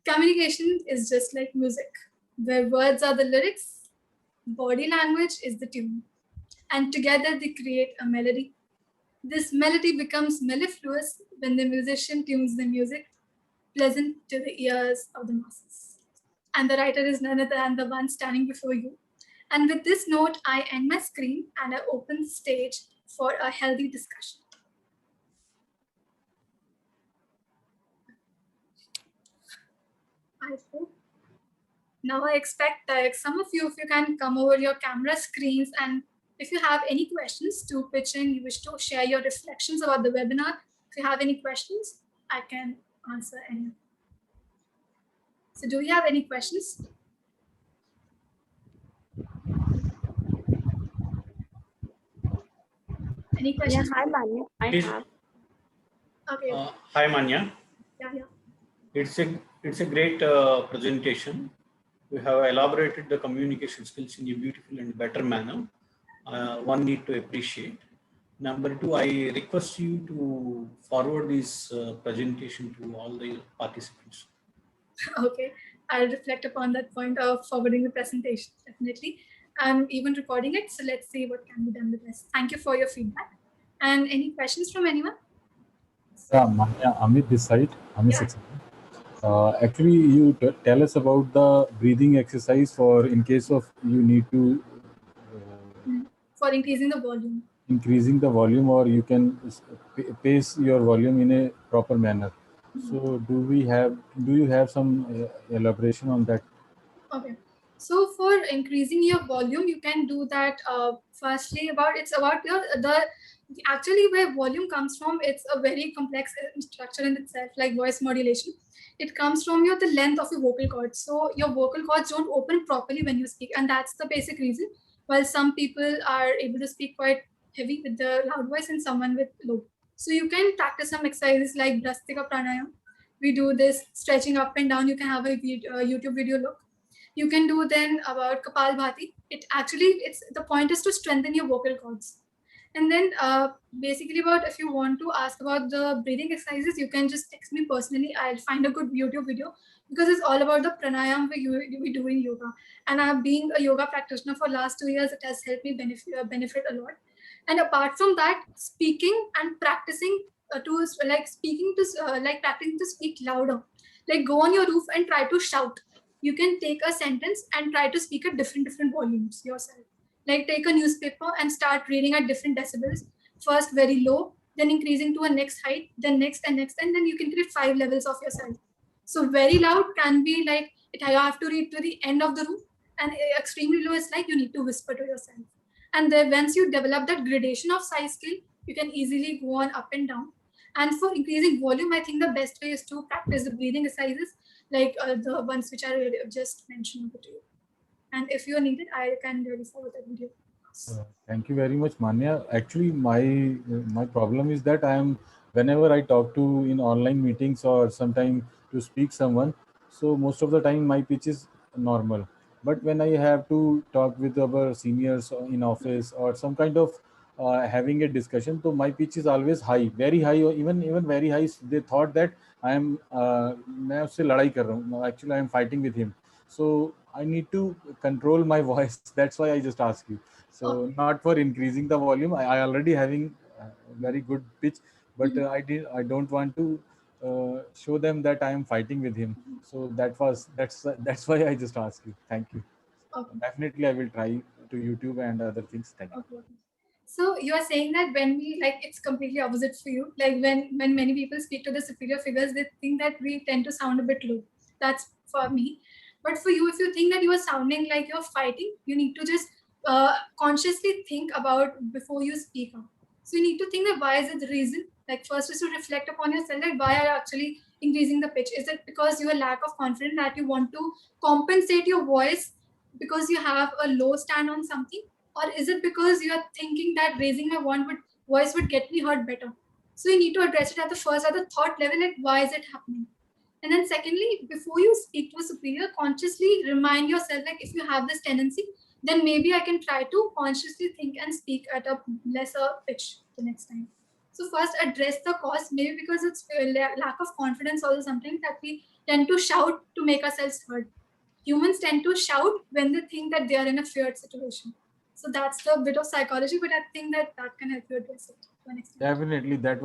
Speaker 2: Communication is just like music, where words are the lyrics, body language is the tune, and together they create a melody. This melody becomes mellifluous when the musician tunes the music, pleasant to the ears of the masses. And the writer is none other than the one standing before you. And with this note, I end my screen and I open the stage for a healthy discussion. I hope. Now I expect that some of you, if you can come over your camera screens, and if you have any questions to pitch in, you wish to share your reflections about the webinar, if you have any questions, I can answer any. So do you have any questions? Any questions?
Speaker 10: Yeah, hi Manya. I have.
Speaker 2: Okay.
Speaker 11: Hi Manya.
Speaker 2: Yeah.
Speaker 11: It's a great presentation. You have elaborated the communication skills in a beautiful and better manner. One need to appreciate. Number two, I request you to forward this presentation to all the participants.
Speaker 2: Okay, I'll reflect upon that point of forwarding the presentation, definitely. I'm even recording it, so let's see what can be done with this. Thank you for your feedback. And any questions from anyone?
Speaker 12: Yeah, Manya, Amit this side. Amit actually, you tell us about the breathing exercise for in case of you need to
Speaker 2: for increasing the volume.
Speaker 12: Increasing the volume, or you can pace your volume in a proper manner. So, do you have some elaboration on that?
Speaker 2: Okay. So for increasing your volume, you can do that. Firstly, it's about actually where volume comes from. It's a very complex structure in itself, like voice modulation. It comes from the length of your vocal cords. So your vocal cords don't open properly when you speak, and that's the basic reason. While some people are able to speak quite heavy with the loud voice, and someone with low. So you can practice some exercises like Brastika Pranayam. We do this stretching up and down. You can have a YouTube video look. You can do then about Kapalbhati. It's the point is to strengthen your vocal cords. And then basically about if you want to ask about the breathing exercises, you can just text me personally. I'll find a good YouTube video because it's all about the pranayam we do in yoga. And being a yoga practitioner for last 2 years, it has helped me benefit a lot. And apart from that, speaking and practicing practicing to speak louder. Like go on your roof and try to shout. You can take a sentence and try to speak at different volumes yourself. Like take a newspaper and start reading at different decibels. First very low, then increasing to a next height, then next, and then you can create 5 levels of yourself. So very loud can be like you have to read to the end of the room, and extremely low is like you need to whisper to yourself. And then once you develop that gradation of size skill, you can easily go on up and down. And for increasing volume, I think the best way is to practice the breathing exercises, like the ones which I just mentioned to you. And if you are needed, I can really forward that video.
Speaker 12: Thank you very much, Manya. Actually, my problem is that whenever I talk to in online meetings or sometime to speak someone, so most of the time my pitch is normal. But when I have to talk with our seniors in office or some kind of having a discussion, so my pitch is always high, very high, or even very high. They thought that I am मैं उससे लड़ाई कर रहा हूँ. Actually, I am fighting with him. So I need to control my voice. That's why I just ask you. So not for increasing the volume. I already having very good pitch, but I don't want to show them that I am fighting with him. So that's why I just ask you. Thank you.
Speaker 2: Okay.
Speaker 12: Definitely, I will try to YouTube and other things. Thank you.
Speaker 2: Okay. So you are saying that when we it's completely opposite for you. Like when many people speak to the superior figures, they think that we tend to sound a bit low. That's for me. But for you, if you think that you are sounding like you're fighting, you need to just consciously think about before you speak up. So you need to think that why is it the reason? Like first is to reflect upon yourself, like why are you actually increasing the pitch? Is it because you have lack of confidence that you want to compensate your voice because you have a low stand on something? Or is it because you are thinking that raising my voice would get me heard better? So you need to address it at the first, at the thought level, like why is it happening? And then secondly, before you speak to a superior, consciously remind yourself, like if you have this tendency, then maybe I can try to consciously think and speak at a lesser pitch the next time. So first address the cause, maybe because it's lack of confidence also something that we tend to shout to make ourselves heard. Humans tend to shout when they think that they are in a feared situation. So that's the bit of psychology, but I think that can help you address it to an extent.
Speaker 12: Definitely, that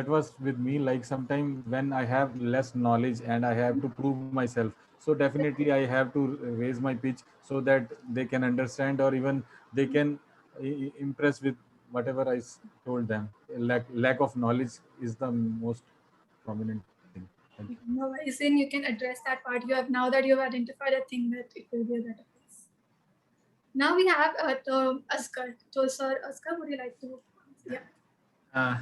Speaker 12: was with me. Like sometimes when I have less knowledge and I have to prove myself, so definitely I have to raise my pitch so that they can understand, or even they can impress with whatever told them. Lack of knowledge is the most prominent thing. Thank you.
Speaker 2: No worries, then you can address that part. You have now that you have identified a thing that it will be a better place. Now we have Askar. So, sir, Askar, would you like to? Yeah.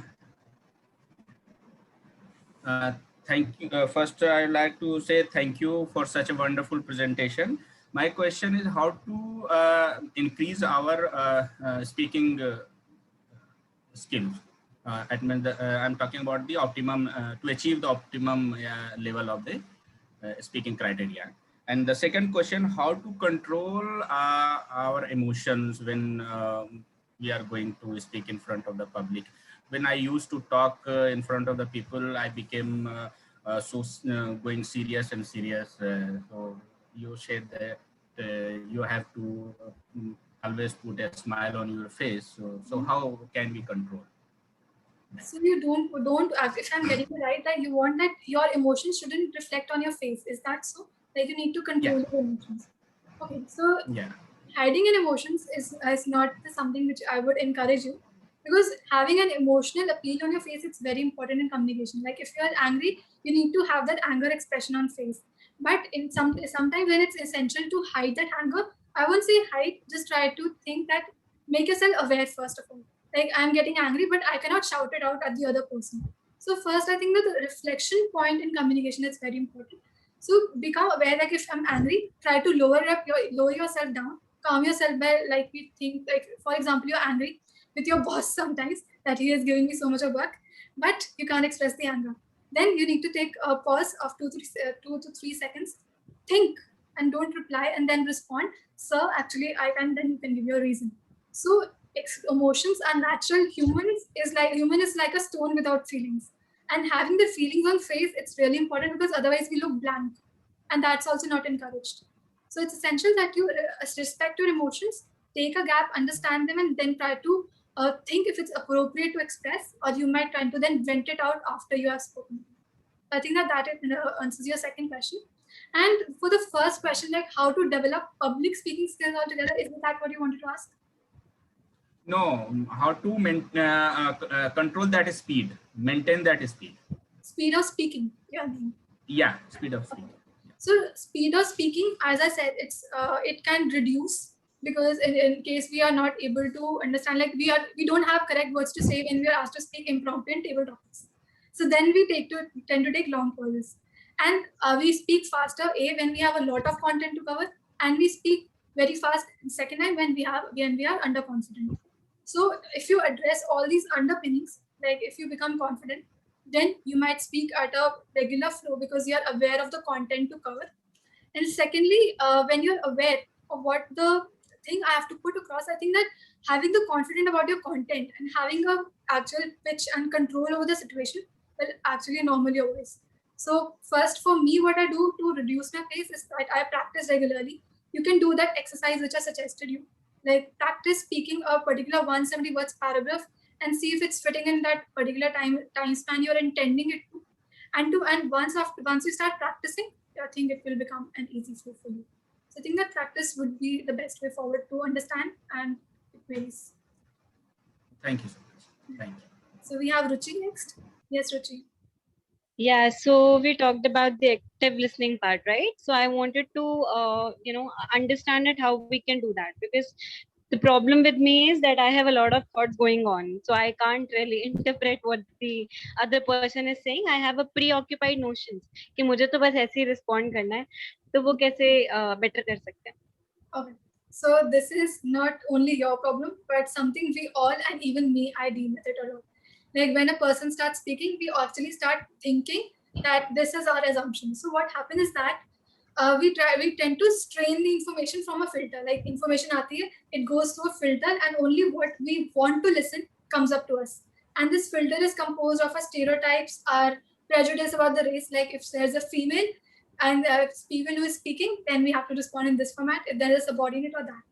Speaker 5: Thank you. First, I'd like to say thank you for such a wonderful presentation. My question is how to increase our speaking skills. I'm talking about the optimum, to achieve the optimum level of the speaking criteria. And the second question, how to control our emotions when we are going to speak in front of the public. When I used to talk in front of the people, I became going serious and serious. So you said that you have to always put a smile on your face. So how can we control?
Speaker 2: So you don't. If I'm getting it right, that you want that your emotions shouldn't reflect on your face. Is that so? Like you need to control your emotions. Okay. So hiding in emotions is not something which I would encourage you, because having an emotional appeal on your face, it's very important in communication. Like if you are angry, you need to have that anger expression on face. But in sometimes when it's essential to hide that anger, I won't say hide. Just try to think that, make yourself aware first of all. Like I'm getting angry, but I cannot shout it out at the other person. So first, I think that the reflection point in communication is very important. So become aware, like if I'm angry, try to lower yourself down, calm yourself by, like we think, like for example, you're angry with your boss sometimes that he is giving me so much of work, but you can't express the anger. Then you need to take a pause of 2 to 3 seconds, think, and don't reply, and then respond. Sir, actually, I can. Then you can give your reason. So emotions are natural. Human is like a stone without feelings, and having the feelings on face, it's really important, because otherwise we look blank, and that's also not encouraged. So it's essential that you respect your emotions, take a gap, understand them, and then try to think if it's appropriate to express, or you might try to then vent it out after you have spoken. I think that answers your second question. And for the first question, like how to develop public speaking skills altogether, is that what you wanted to ask?
Speaker 5: No, how to control that speed, maintain that speed.
Speaker 2: Speed of speaking,
Speaker 5: yeah, speed of speaking.
Speaker 2: So speed of speaking, as I said, it can reduce, because in case we are not able to understand, like we don't have correct words to say when we are asked to speak impromptu in table topics. So then we tend to take long pauses, and we speak faster when we have a lot of content to cover, and we speak very fast second time when we are underconfident. So if you address all these underpinnings, like if you become confident, then you might speak at a regular flow because you are aware of the content to cover. And secondly, when you're aware of what the thing I have to put across, I think that having the confidence about your content and having a actual pitch and control over the situation will actually normal your voice. So first for me, what I do to reduce my pace is that I practice regularly. You can do that exercise which I suggested you. Like practice speaking a particular 170 words paragraph and see if it's fitting in that particular time span you're intending it to. And once you start practicing, I think it will become an easy flow for you. So I think that practice would be the best way forward to understand, and it varies.
Speaker 5: Thank you so much. Thank you.
Speaker 2: So we have Ruchi next. Yes, Ruchi.
Speaker 10: Yeah, so we talked about the active listening part, right? So I wanted to, understand it how we can do that, because the problem with me is that I have a lot of thoughts going on, so I can't really interpret what the other person is saying. I have a preoccupied notions कि मुझे तो बस ऐसे ही respond करना है, तो वो कैसे better कर सकते हैं?
Speaker 2: Okay. So this is not only your problem, but something we all, and even me, I deal with it a lot. Like when a person starts speaking, we actually start thinking that this is our assumption. So what happens is that we tend to strain the information from a filter. Like information aati hai, it goes through a filter, and only what we want to listen comes up to us. And this filter is composed of our stereotypes, our prejudice about the race. Like if there's a female and people who is speaking, then we have to respond in this format if there is a subordinate or that.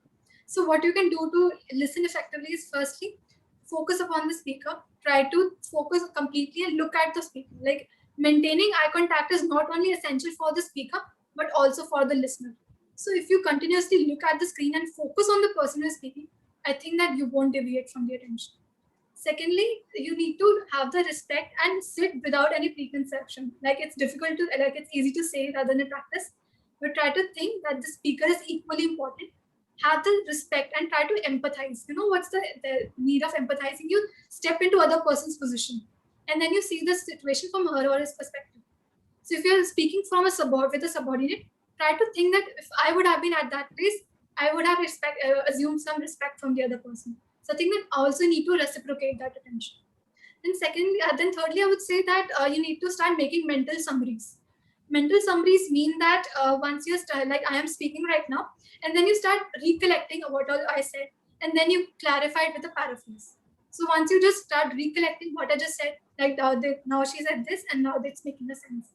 Speaker 2: So what you can do to listen effectively is firstly, focus upon the speaker, try to focus completely and look at the speaker. Like maintaining eye contact is not only essential for the speaker, but also for the listener. So if you continuously look at the screen and focus on the person who is speaking, I think that you won't deviate from the attention. Secondly, you need to have the respect and sit without any preconception. Like it's difficult to, like it's easy to say rather than practice, but try to think that the speaker is equally important. Have the respect and try to empathize. You know what's the need of empathizing? You step into other person's position and then you see the situation from her or his perspective. So if you're speaking from with a subordinate, try to think that if I would have been at that place, I would have assumed some respect from the other person. So I think that I also need to reciprocate that attention. Then thirdly, I would say that you need to start making mental summaries. Mental summaries mean that once you start, like I am speaking right now, and then you start recollecting what all I said, and then you clarify it with a paraphrase. So once you just start recollecting what I just said, like now she said this, and now it's making a sense.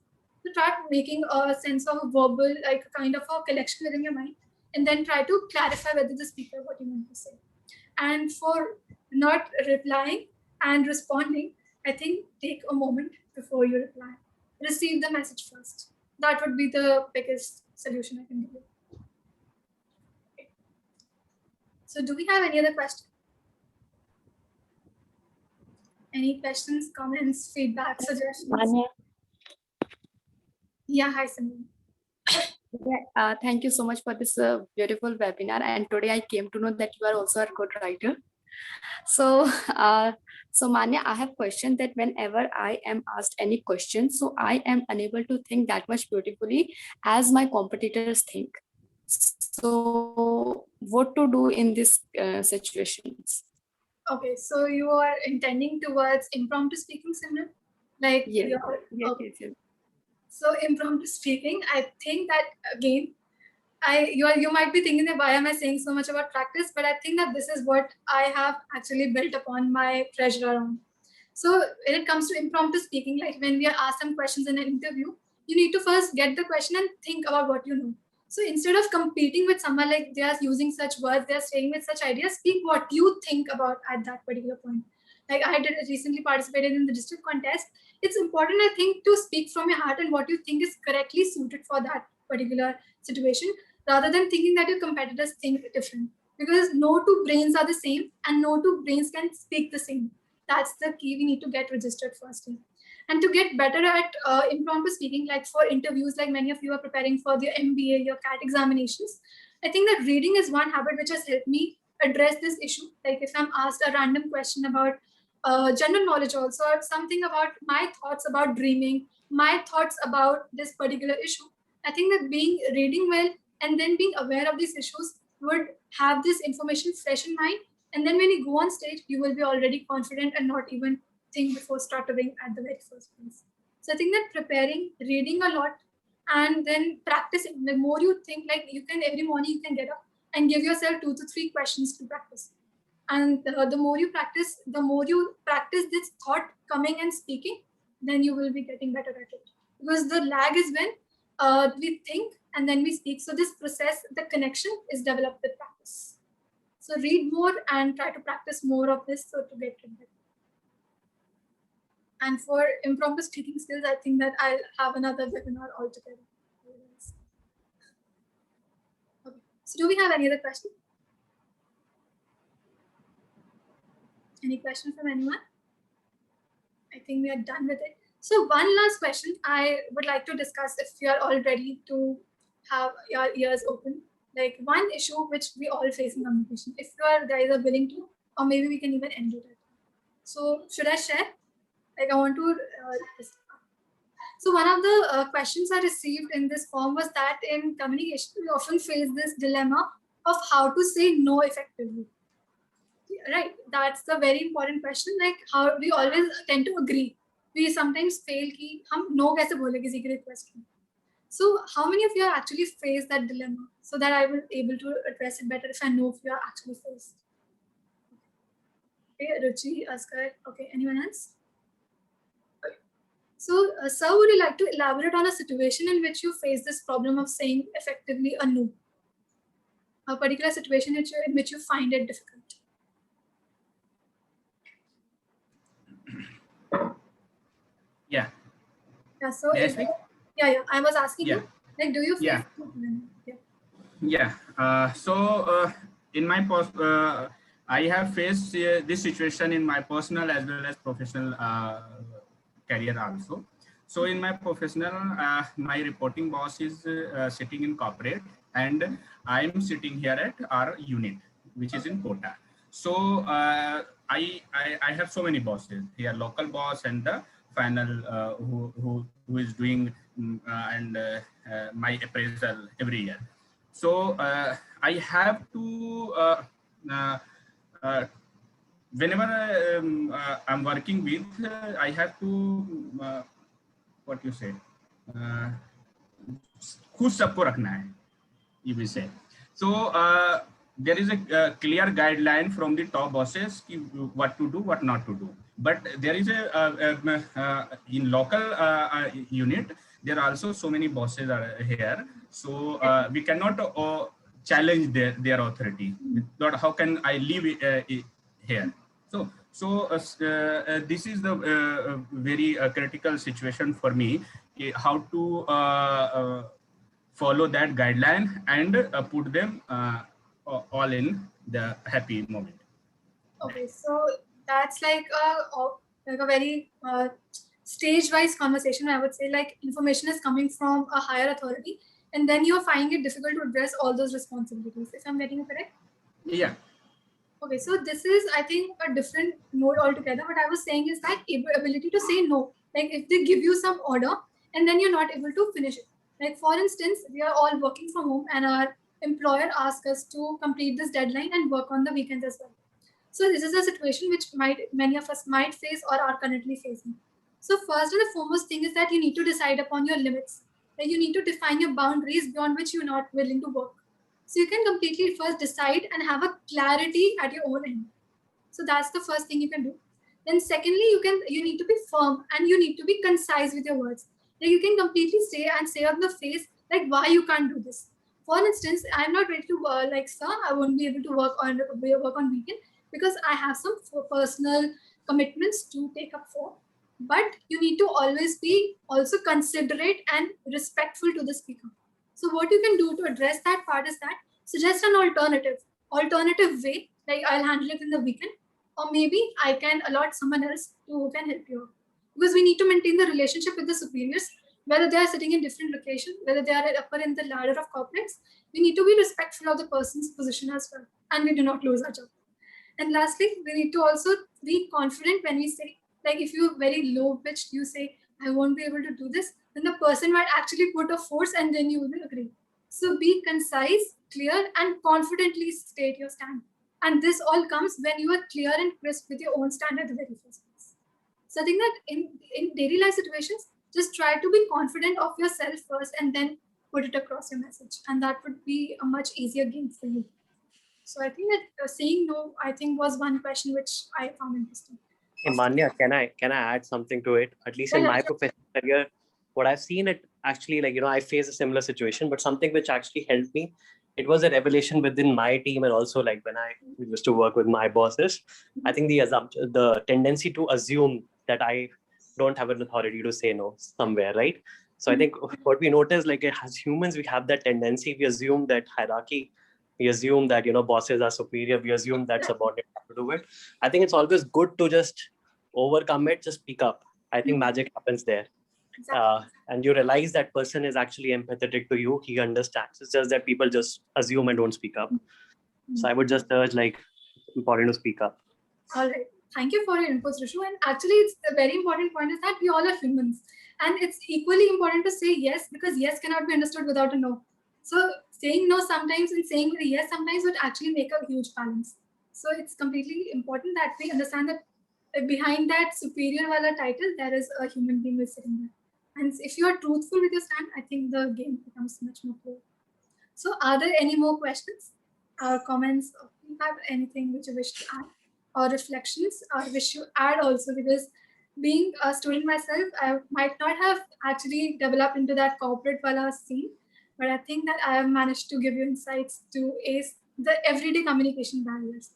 Speaker 2: So start making a sense of a verbal, like kind of a collection within your mind, and then try to clarify whether the speaker what you want to say. And for not replying and responding, I think take a moment before you reply. Receive the message first. That would be the biggest solution I can give you. Okay. So do we have any other questions? Any questions, comments, feedback, suggestions?
Speaker 13: Manya.
Speaker 2: Yeah, hi Simran.
Speaker 13: Thank you so much for this beautiful webinar. And today I came to know that you are also a good writer. So, so Manya, I have questioned that whenever I am asked any question, so I am unable to think that much beautifully as my competitors think. So, what to do in these situations?
Speaker 2: Okay, so you are intending towards impromptu speaking, Simran? Like
Speaker 13: yes.
Speaker 2: Okay. Yes. So impromptu speaking, I think that again, you might be thinking that why am I saying so much about practice, but I think that this is what I have actually built upon my treasure around. So when it comes to impromptu speaking, like when we are asked some questions in an interview, you need to first get the question and think about what you know. So instead of competing with someone like they are using such words, they are saying with such ideas, speak what you think about at that particular point. Like I did recently participated in the district contest. It's important, I think, to speak from your heart and what you think is correctly suited for that particular situation, rather than thinking that your competitors think different. Because no two brains are the same and no two brains can speak the same. That's the key. We need to get registered firstly. And to get better at impromptu speaking, like for interviews, like many of you are preparing for the MBA, your CAT examinations, I think that reading is one habit which has helped me address this issue. Like if I'm asked a random question about general knowledge also, or something about my thoughts about dreaming, my thoughts about this particular issue, I think that reading well and then being aware of these issues would have this information fresh in mind. And then when you go on stage, you will be already confident and not even think before stuttering at the very first place. So I think that preparing, reading a lot, and then practicing. The more you think, like you can every morning you can get up and give yourself 2 to 3 questions to practice. And the more you practice this thought coming and speaking, then you will be getting better at it. Because the lag is when we think and then we speak. So this process, the connection is developed with practice. So read more and try to practice more of this so to get it better. And for impromptu speaking skills, I think that I'll have another webinar altogether. Okay. So do we have any other questions? Any question from anyone? I think we are done with it. So one last question I would like to discuss, if you are all ready to have your ears open. Like one issue which we all face in communication. If you are guys are willing to, or maybe we can even end it. So should I share? Like I want to. So one of the questions I received in this form was that in communication we often face this dilemma of how to say no effectively. Right, that's the very important question. Like how we always tend to agree. We sometimes fail कि हम no कैसे बोले किसी के request में. So how many of you are actually face that dilemma so that I will able to address it better if I know if you are actually faced. Okay, Ruchi, Askar. Okay, anyone else? Okay. So, sir, would you like to elaborate on a situation in which you face this problem of saying effectively a no? A particular situation in which you find it difficult.
Speaker 5: Yeah.
Speaker 2: Yeah. So, yeah. I was asking you, like, do you face?
Speaker 5: In my I have faced this situation in my personal as well as professional career also. So in my professional, my reporting boss is sitting in corporate, and I am sitting here at our unit, which is in Kota. So I have so many bosses here, local boss and the final who is doing my appraisal every year. So I have to whenever I'm working with, I have to what you say, खुद सबको रखना है, you will say. So there is a clear guideline from the top bosses what to do, what not to do. But there is in local unit, there are also so many bosses are here. So we cannot challenge their authority. How can I live here? So this is the very critical situation for me, how to follow that guideline and put them all in the happy moment.
Speaker 2: Okay, so that's like a very stage-wise conversation. I would say, like, information is coming from a higher authority, and then you're finding it difficult to address all those responsibilities. If I'm getting it correct?
Speaker 5: Yeah.
Speaker 2: Okay, so this is, I think, a different mode altogether. What I was saying is that ability to say no. Like if they give you some order and then you're not able to finish it. Like for instance, we are all working from home and our employer asks us to complete this deadline and work on the weekends as well. So this is a situation which many of us might face or are currently facing. So first and the foremost thing is that you need to decide upon your limits. Like you need to define your boundaries beyond which you're not willing to work. So you can completely first decide and have a clarity at your own end. So that's the first thing you can do. Then secondly, you need to be firm and you need to be concise with your words. Like you can completely say on the face like why you can't do this. For instance, I'm not ready to like sir, I won't be able to work on weekend because I have some personal commitments to take up for. But you need to always be also considerate and respectful to the speaker. So what you can do to address that part is that suggest an alternative way, like I'll handle it in the weekend, or maybe I can allot someone else who can help you out. Because we need to maintain the relationship with the superiors, whether they are sitting in different locations, whether they are upper in the ladder of corporates, we need to be respectful of the person's position as well, and we do not lose our job. And lastly, we need to also be confident when we say, like if you're very low pitched, you say, I won't be able to do this, then the person might actually put a force and then you will agree. So be concise, clear, and confidently state your stand. And this all comes when you are clear and crisp with your own stand at the very first place. So I think that in daily life situations, just try to be confident of yourself first and then put it across your message. And that would be a much easier game for you. So I think that saying no, I think was one question which I found interesting.
Speaker 14: Hey, Manya, can I add something to it? At least in my professional career, what I've seen it actually, like, I face a similar situation, but something which actually helped me, it was a revelation within my team, and also like when I used to work with my bosses. I think the tendency to assume that I don't have an authority to say no somewhere, right? So I think what we notice, like as humans, we have that tendency. We assume that hierarchy. We assume that bosses are superior. We assume that subordinates have to do it. I think it's always good to just overcome it. Just speak up. I think magic happens there. And you realize that person is actually empathetic to you. He understands. It's just that people just assume and don't speak up. So I would just urge, like, important to speak up.
Speaker 2: All right. Thank you for your inputs, Rishu. And actually, it's a very important point is that we all are humans. And it's equally important to say yes, because yes cannot be understood without a no. So saying no sometimes and saying yes sometimes would actually make a huge balance. So it's completely important that we understand that behind that superior wala title, there is a human being who is sitting there. And if you are truthful with your stand, I think the game becomes much more clear. So are there any more questions or comments? Or do you have anything which you wish to add? Or reflections, or wish you add also, because being a student myself, I might not have actually developed into that corporate wala scene, but I think that I have managed to give you insights to ace the everyday communication barriers.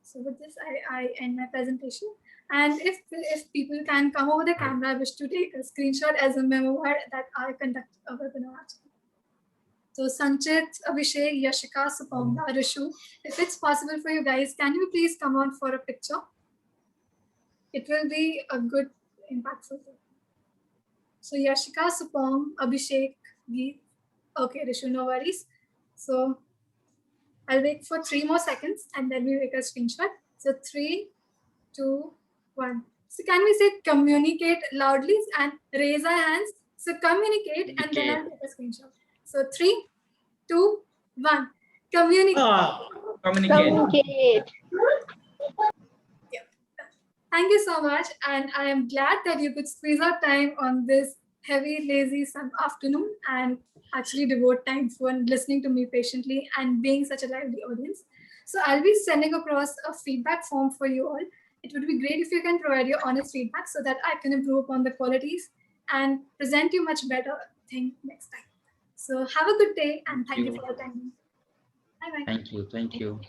Speaker 2: So with this, I end my presentation. And if people can come over the camera, I wish to take a screenshot as a memoir that I conduct a webinar actually. So Sanchit, Abhishek, Yashika, Supamda, Rishu, if it's possible for you guys, can you please come on for a picture? It will be a good, impactful thing. So Yashika, Supam, Abhishek, Geet. Okay, Rishu, no worries. So I'll wait for 3 more seconds and then we make a screenshot. So 3, 2, 1. So can we say communicate loudly and raise our hands? So communicate and then I'll take a screenshot. So 3, 2, 1. Communicate.
Speaker 5: Communicate.
Speaker 2: Yeah. Thank you so much. And I am glad that you could squeeze out time on this heavy, lazy afternoon and actually devote time for listening to me patiently and being such a lively audience. So I'll be sending across a feedback form for you all. It would be great if you can provide your honest feedback so that I can improve upon the qualities and present you much better thing next time. So have a good day and thank you for your time. Bye-bye.
Speaker 6: Thank you. Thank you.